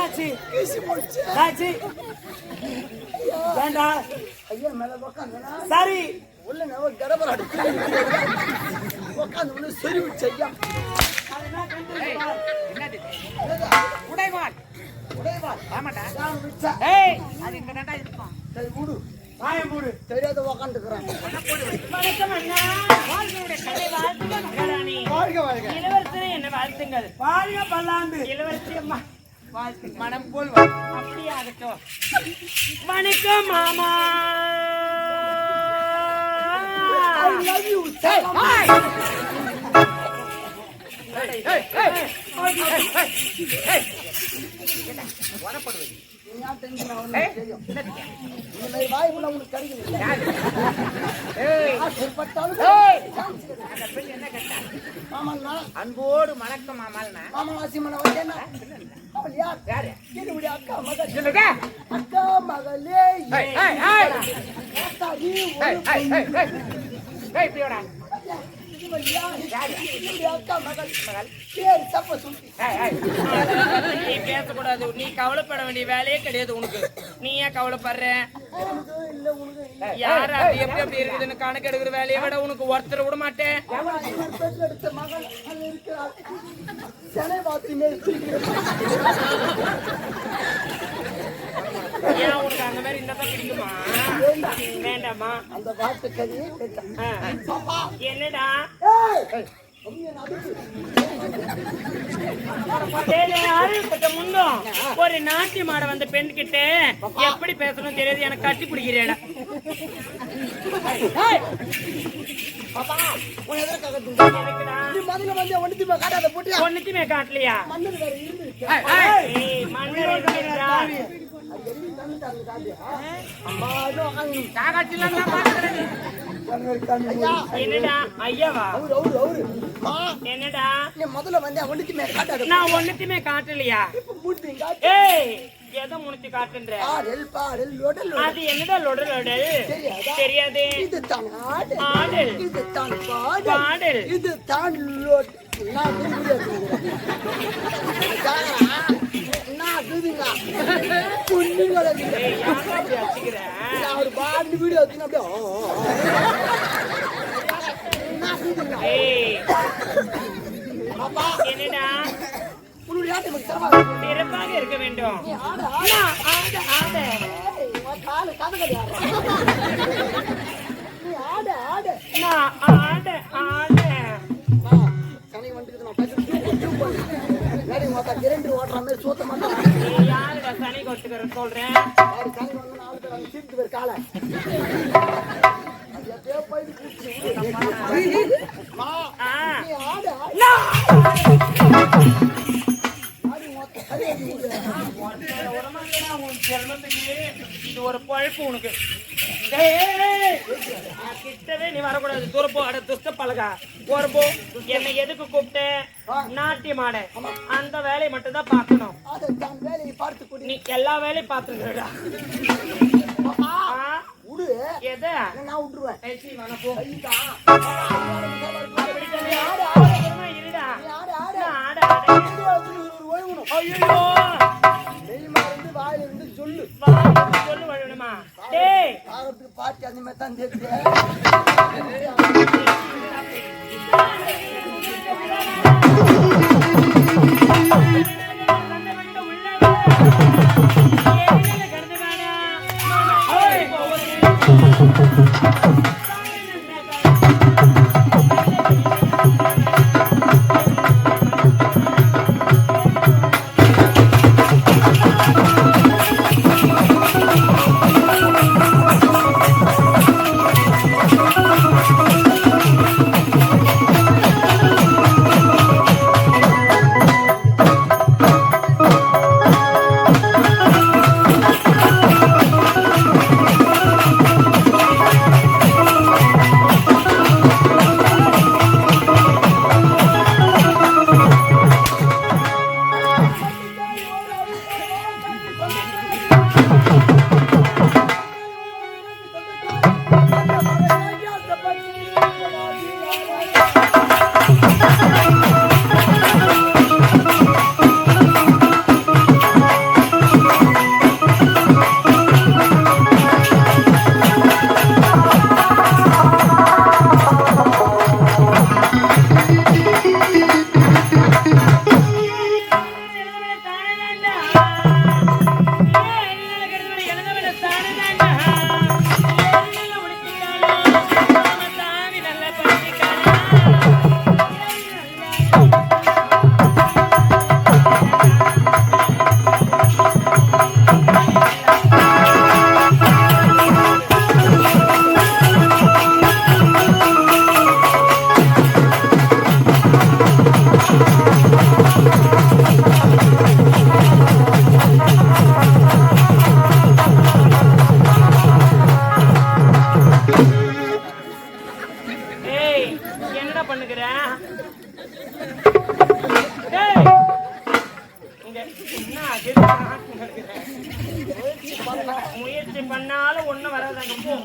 என்னாச்சு? ஆச்சு. ஏண்டா? ஐயா மேல உட்காந்துனா சரி உள்ள நான் கடபராடு உட்காந்து உள்ள சரி விட்டு ஐயா. உடைவாள் உடைவாள் ஆமாடா. நான் விட்டா ஏய் அது இங்க தான்டா இருக்கும். சரி விடு. வாயை மூடு. தெரியாத உட்காந்துக்கிறான். வணக்கம் அண்ணா. வாழ்க்கையுடைய கலை வாழ்த்துங்கள் மகாராணி. வாழ்க வாழ்க. இளவரசரே என்ன வாழ்த்துங்கள். வாழ்க பல்லாண்டு. இளவரசி அம்மா வாழ்த்துங்கள். மனம் போல் அப்படியே ஆகட்டும். வணக்கம் மாமா. I love you. Hey, hey. நீ யார் டென்ஷன் ஆகணும் தெரியும். இந்த மாதிரி வாய்ப்பு உங்களுக்கு கிடைக்கல. ஆசைப்பட்டாலும் மாமன்னா அன்போடு வணக்கம் மாமால்னா மாமா வாசிமன வந்தேன்னா அவள் யார்? யாரு? என்னுடைய அக்கா மகள். சொல்லுங்க. அக்கா மகளே ஏய் ஏய் ஏய் ஏத்தாடி ஏய் ஏய் ஏய் ஏய் பியோடா. இவள் யார்? என்னுடைய அக்கா மகள். பேர் தப்ப சொல்லி. ஏய் ஏய் நீ பேசக்கூடாது. நீ கவலைப்பட வேண்டிய வேலையே கிடையாது உனக்கு. நீ ஏன் கவலைப்படுற? உனக்கு இல்ல உனக்கு இல்ல. யார் அது எப்படி இருக்குதுன்னு கணக்கு எடுக்கிற வேலையை விட உனக்கு ஒருத்தர் விட மாட்டேன். இவர் பெற்றெடுத்த மகள் அங்க இருக்கிறார். சென்னை பாத்திமே ஏன் உனக்கு அந்த மாதிரி இந்த பிடிக்குமா? வேண்டாமா? அந்த வாட்டுக்கறியை கேட்டான். என்னடா ஏய் முன்னும் ஒரு நாட்டிய மாட வந்த பெண் கிட்ட எப்படி பேசணும் தெரியாது. எனக்கு கட்டி பிடிக்கிறேன். ஒன்னுத்துமே காட்டலையா? என்னடா ஐயாவா? என்னடா முதல்ல வந்து ஒண்ணுக்குமே காட்டாது. நான் ஒன்னுத்துமே காட்டலையா? ஏய் எதை முனிச்சு காட்டுன்ற? அது என்னடா லொடல் லொடல் தெரியாது. இது தான் ஆடல், இது தான் பாடல், இது தான் ஒரு பாட்டு வீடியோ என்னடா உன்னுடைய சிறப்பாக இருக்க வேண்டும். ஓட்டுற மாதிரி சூத்த மாட்டேன். யாருடா சனி கொட்டுக்கிற சொல்றேன்? காலை இது ஒரு பழப்பு உனக்கு. கிட்டவே நீ வரக்கூடாது. துறப்போ அட துஷ்ட பழகா போறப்போ. என்னை எதுக்கு கூப்பிட்டு? நாட்டியம் ஆட. அந்த வேலையை மட்டும் தான் பார்க்கணும். நீ எல்லா வேலையும் பார்த்துக்கிறடா. எதை நான் விட்டுருவேன். வாயிலிருந்து சொல்லு சொல்லு வழணுமா? டேய் பாட்டி அந்த மாதிரி தான் தெரியுது. டேய் என்னடா பண்ணுகிற டேய் இங்க என்ன முயற்சி பண்ணாலும் ஒண்ணும் வராதாங்க போ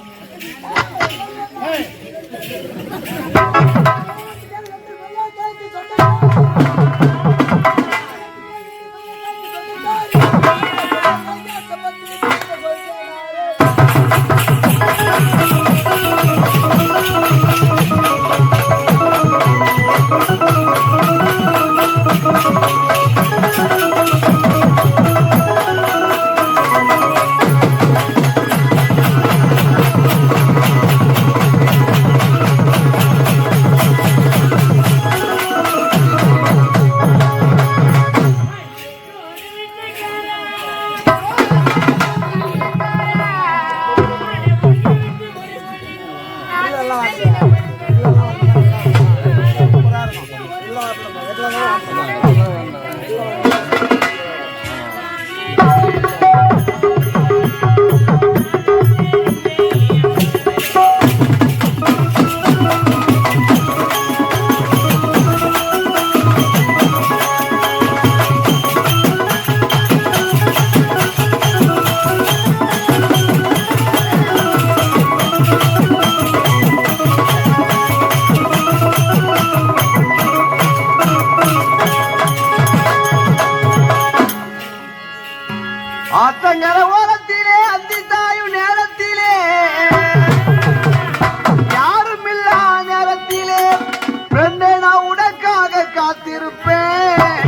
ஆத்தங்கர ஓரத்திலே அந்தி தாயும் நேரத்திலே யாரும் இல்லா நேரத்திலே பெண்ணை நான் உனக்காக காத்திருப்பேன்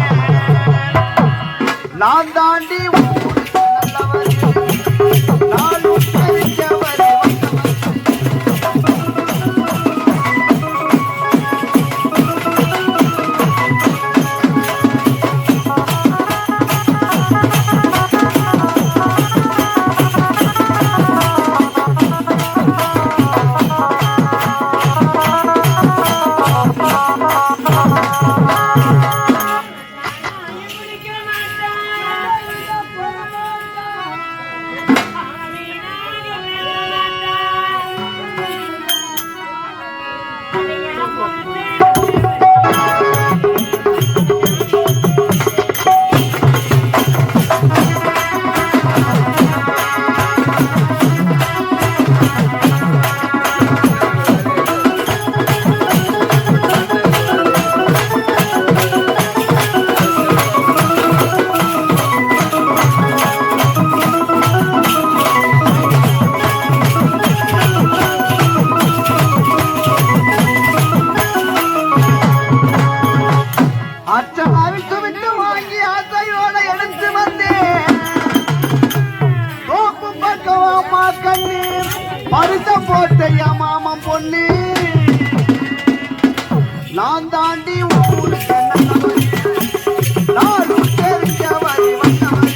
நான் தாண்டி நானும் தெரிஞ்சவரே பரிசம் போட்டையா மாமன் பொண்ணு நான் தாண்டி ஊருக்கு நானும் தெரிஞ்சவரை வந்தவரை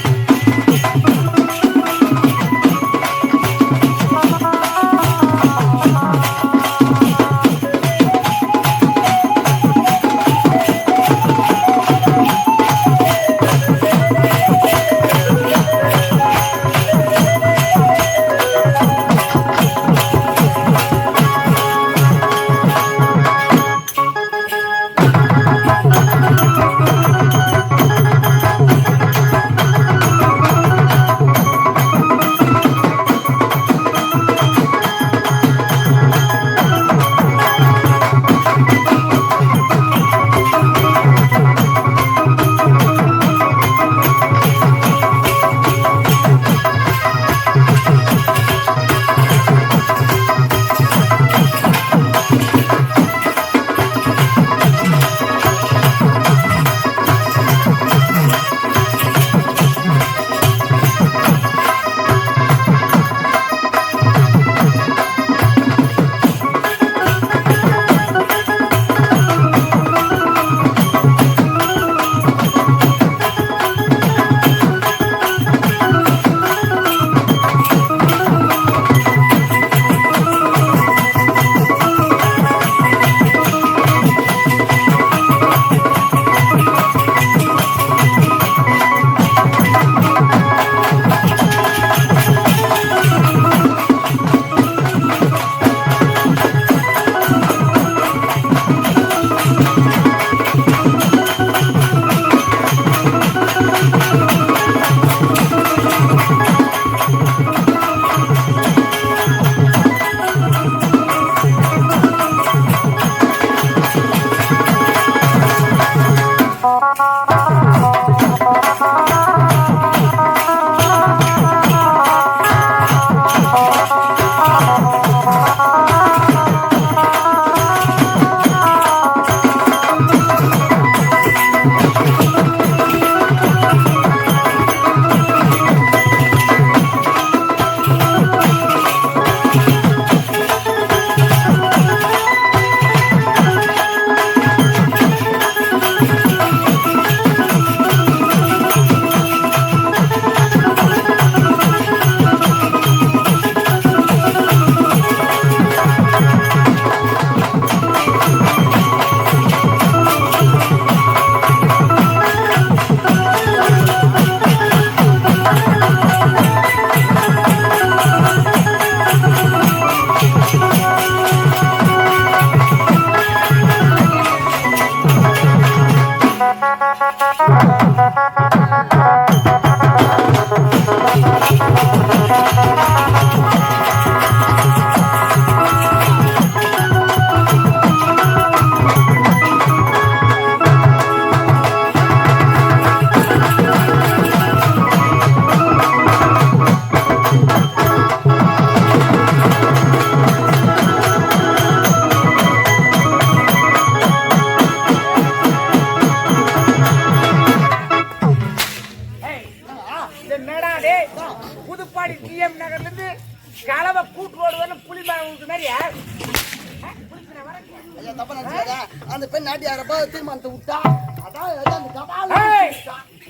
சொல்றேன், தப்பா நினைச்சுக்காத. அந்த பெண் நாட்டியாரப்பா தீர்மானத்தை விட்டா அதான் அந்த கபால ஏய்,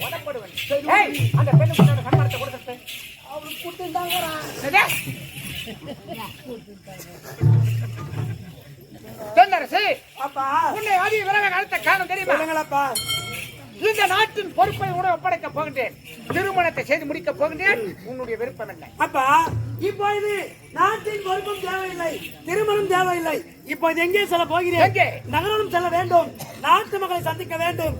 உதப்படுவேன். ஏய், அந்த பெண்ணுக்கு உன்னோட சன்மானத்தை கொடுத்துட்டு. அவளுக்கு கொடுத்துட்டாங்க. என்னது? தென்னரசு, அப்பா உன்னை அதிக விரைவாக அழைத்த காரணம் தெரியுமா? சொல்லுங்களப்பா. இந்த நாட்டின் பொறுப்பை உடன் ஒப்படைக்க போகின்றேன். திருமணத்தை செய்து முடிக்க போகின்றேன். உன்னுடைய விருப்பம் இல்லை. அப்பா இப்பொழுது நாட்டின் பொறுப்பும் தேவையில்லை, திருமணம் தேவையில்லை. இப்போது எங்கே செல்ல போகிறேன்? எங்கே? நகரம் செல்ல வேண்டும். நாட்டு மக்களை சந்திக்க வேண்டும்.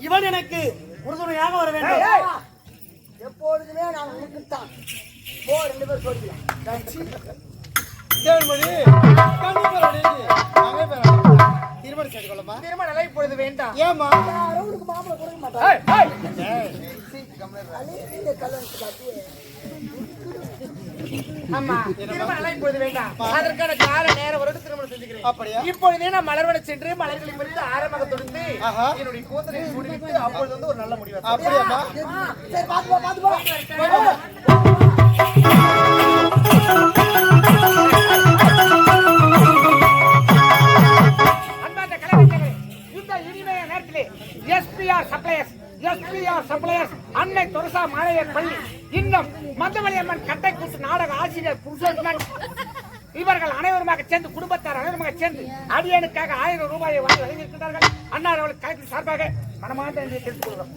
இவன் எனக்கு உறுதுணையாக வர வேண்டும். ஏய், ஏய். எப்பொழுதுமே நான் உனக்குத்தான். போ, 2 பேரும் சொல்லிக்கலாம். திருமண நிலை இப்பொழுது வேண்டாம். யாரும் உனக்கு மாப்பிள்ளை கொடுக்க மாட்டாங்க. ஏய், ஏய். அழிய கல்யாணத்துக்கு அப்படியே ஆமா, திருமண நிலை இப்பொழுது வேண்டாம். அதற்கான கால நேரம் ஒரு திருமணம் செஞ்சுக்கிறேன். இப்பொழுதே நான் மலர்வன சென்று மலர்களை பறித்து ஆரமாக தொடுத்து என்னுடைய கூந்தலை சூடிவிட்டு அப்பொழுது வந்து ஒரு நல்ல முடிவு. சரி, பாத்து போ. அன்பார்ந்த கலைஞர்களே, இந்த இனிமைய நேரத்திலே SPR சப்ளையர்ஸ் அன்னை தொரசா மாலையர் பள்ளி இன்னும் மந்தவழியம்மன் கட்டைக்கூட்டு நாடக ஆசிரியர் புருஷோத்தமன் இவர்கள் அனைவருமாக சேர்ந்து குடும்பத்தார் அனைவருமாக சேர்ந்து அடியனுக்காக 1000 ரூபாயை வாங்கி வழங்கியிருக்கிறார்கள். அன்னார் அவர்களுக்கு கலைஞர் சார்பாக மனமார்ந்த நன்றியை தெரிவித்துக் கொள்கிறோம்.